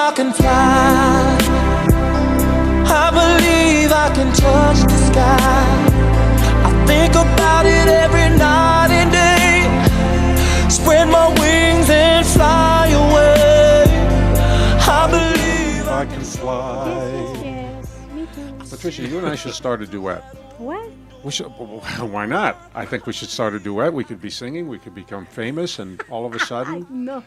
I can fly. I believe I can touch the sky. I think about it every night and day. Spread my wings and fly away. I believe I can fly. Yes, me too. Patricia, you and I should start a duet. What? We should. Why not? I think we should start a duet. We could be singing. We could become famous, and all of a sudden, No.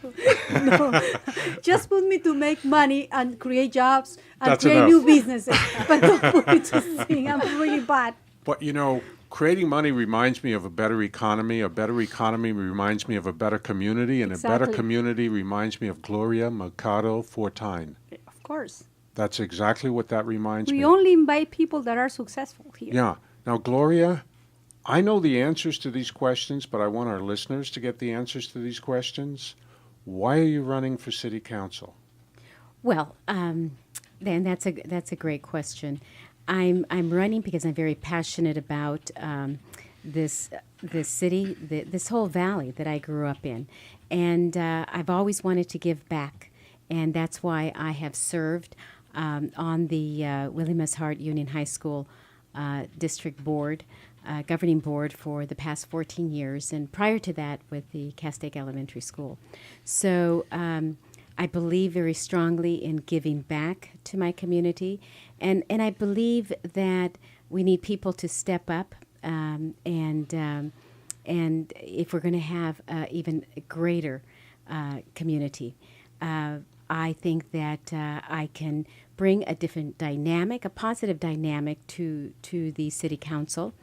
Just put me to make money and create jobs and That's create enough. new businesses. But don't put me to sing. I'm really bad. but creating money reminds me of a better economy. A better economy reminds me of a better community, and a better Exactly. community reminds me of Gloria Mercado Fortine. Of course. That's exactly what that reminds me. We only invite people that are successful here. Yeah. Now, Gloria, I know the answers to these questions, but I want our listeners to get the answers to these questions. Why are you running for city council? Well, then that's a great question. I'm running because I'm very passionate about this city, this whole valley that I grew up in, and I've always wanted to give back, and that's why I have served on the William S. Hart Union High School district board, governing board for the past 14 years, and prior to that with the Castaic Elementary School. So I believe very strongly in giving back to my community, and I believe that we need people to step up, and if we're going to have even a greater community, I think that I can bring a different dynamic, a positive dynamic to the city council.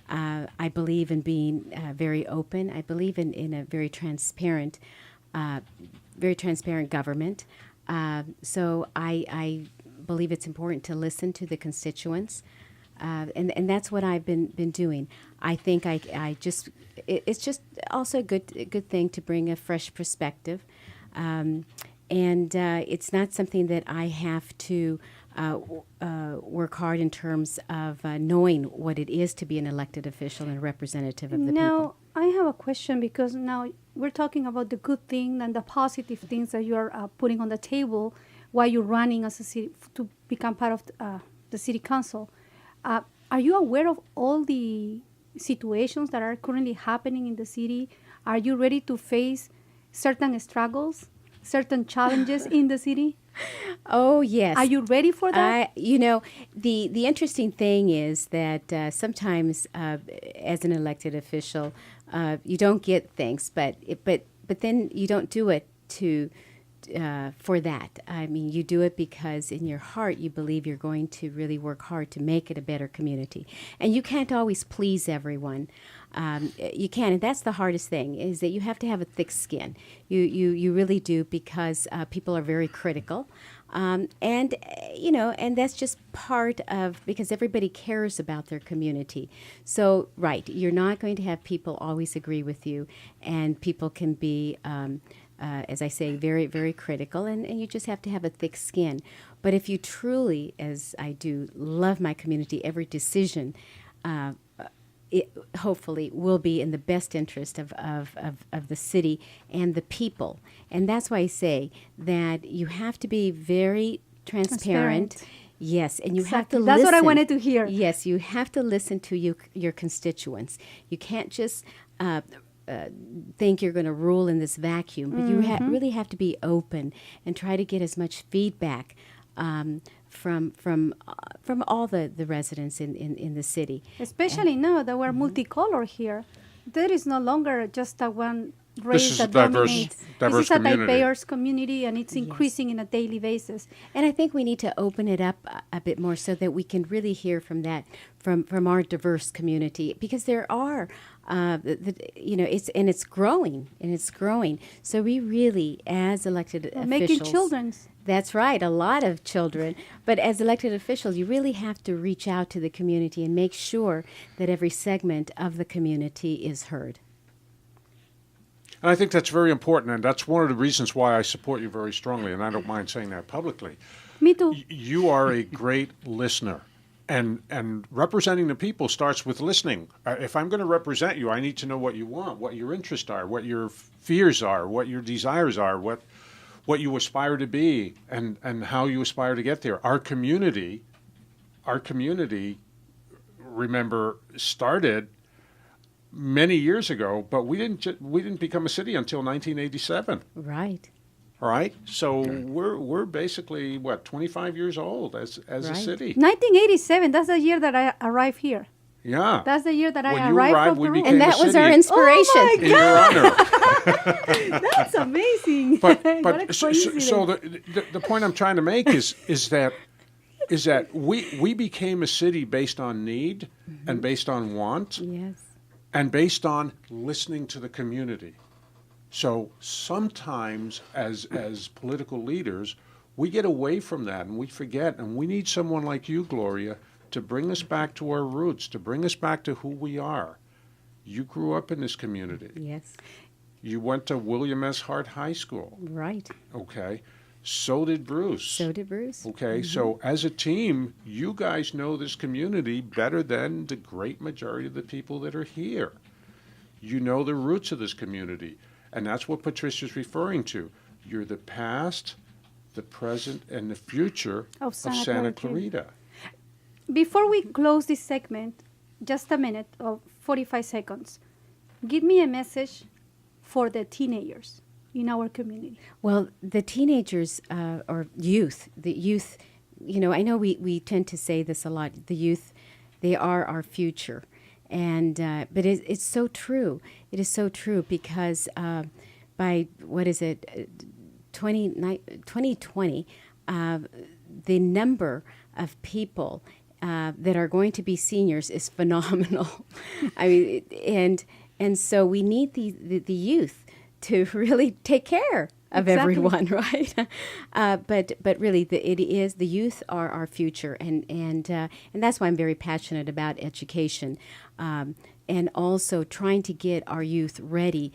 I believe in being very open. I believe in a very transparent government. So I believe it's important to listen to the constituents, and that's what I've been doing. I think it's just also a good thing to bring a fresh perspective. And it's not something that I have to work hard in terms of knowing what it is to be an elected official and a representative of the people. Now, I have a question, because now we're talking about the good thing and the positive things that you are putting on the table while you're running as a city to become part of the city council. Are you aware of all the situations that are currently happening in the city? Are you ready to face certain struggles, certain challenges in the city? Oh, yes. Are you ready for that? The interesting thing is that sometimes as an elected official, you don't get things, but then you don't do it for that. I mean, you do it because in your heart you believe you're going to really work hard to make it a better community. And you can't always please everyone. You can, and that's the hardest thing, is that you have to have a thick skin. You really do, because people are very critical. And that's just part of, because everybody cares about their community. So, right, you're not going to have people always agree with you, and people can be, as I say, very, very critical, and you just have to have a thick skin. But if you truly, as I do, love my community, every decision it hopefully will be in the best interest of the city and the people. And that's why I say that you have to be very transparent. Yes, and you have to listen. That's what I wanted to hear. Yes, you have to listen to your constituents. You can't just think you're going to rule in this vacuum, but you really have to be open and try to get as much feedback from all the residents in the city. Especially now that we're multicolor here. There is no longer just a one race This is that a diverse dominates. diverse This is a community. diverse community, and it's increasing in a daily basis. And I think we need to open it up a bit more so that we can really hear from our diverse community, because there are, it's growing. So we really, as elected officials, Making children's. That's right, a lot of children. But as elected officials, you really have to reach out to the community and make sure that every segment of the community is heard. And I think that's very important, and that's one of the reasons why I support you very strongly, and I don't mind saying that publicly. Me too. You are a great listener, and representing the people starts with listening. If I'm going to represent you, I need to know what you want, what your interests are, what your fears are, what your desires are, what you aspire to be and how you aspire to get there. Our community, remember, started many years ago, but we didn't become a city until 1987. Right. All right, so we're basically 25 years old as a Right. city. 1987, that's the year that I arrived here. Yeah. That's the year that When I you arrived arrived, from we Peru. became And that a was our city. inspiration. Oh In your honor. That's amazing. But What a so coincidence. the point I'm trying to make is that we became a city based on need and based on want Yes. and based on listening to the community. So sometimes as political leaders, we get away from that and we forget, and we need someone like you, Gloria, to bring us back to our roots, to bring us back to who we are. You grew up in this community. Yes. You went to William S. Hart High School. Right. Okay. So did Bruce. So did Bruce. Okay. So as a team, you guys know this community better than the great majority of the people that are here. You know the roots of this community. And that's what Patricia's referring to. You're the past, the present, and the future Of Santa Clarita. Before we close this segment, just a minute of 45 seconds. Give me a message for the teenagers in our community. Well, the teenagers or youth, I know we tend to say this a lot. The youth, they are our future. And but it's so true. It is so true because by 2020, the number of people that are going to be seniors is phenomenal. I mean, and so we need the youth to really take care of Exactly. everyone, right? But really, the youth are our future, and that's why I'm very passionate about education, and also trying to get our youth ready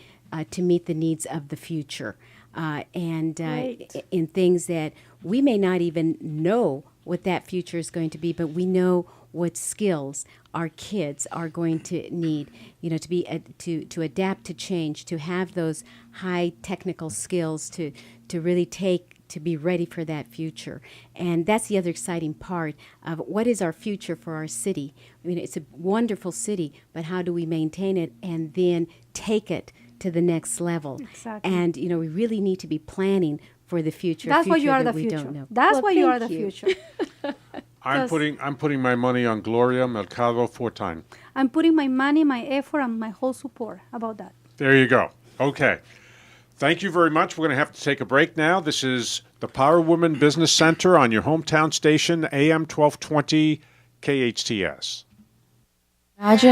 to meet the needs of the future, and Right. in things that we may not even know what that future is going to be, but we know what skills our kids are going to need, to be to adapt to change, to have those high technical skills to really to be ready for that future. And that's the other exciting part of what is our future for our city. I mean, it's a wonderful city, but how do we maintain it and then take it to the next level? Exactly. And we really need to be planning for the future. That's why you are that the we future. don't know. That's Well, why you are thank the you. future. I'm putting my money on Gloria Mercado Fortin. I'm putting my money, my effort, and my whole support about that. There you go. Okay. Thank you very much. We're going to have to take a break now. This is the Power Woman Business Center on your hometown station, AM 1220 KHTS.